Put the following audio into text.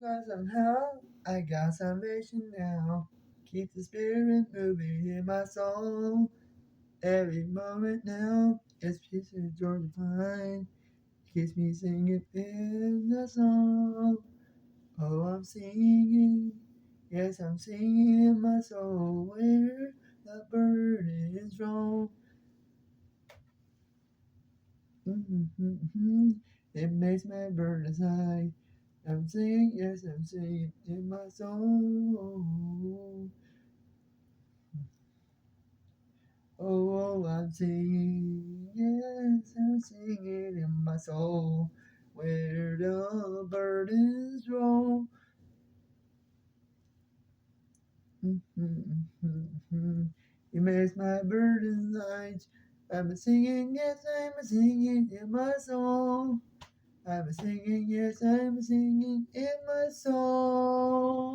But somehow I got salvation now. Keep the spirit moving in my soul. Every moment now is peace and joy divine. Keeps me singing in the song. Oh, I'm singing. Yes, I'm singing in my soul. Where the burden is wrong. It makes my burdens high. I'm singing, yes, I'm singing in my soul. Oh, I'm singing, yes, I'm singing in my soul. Where the burdens roll. It makes my burdens light. I'm singing, yes, I'm singing in my soul. I'm singing, yes, I'm singing in my soul.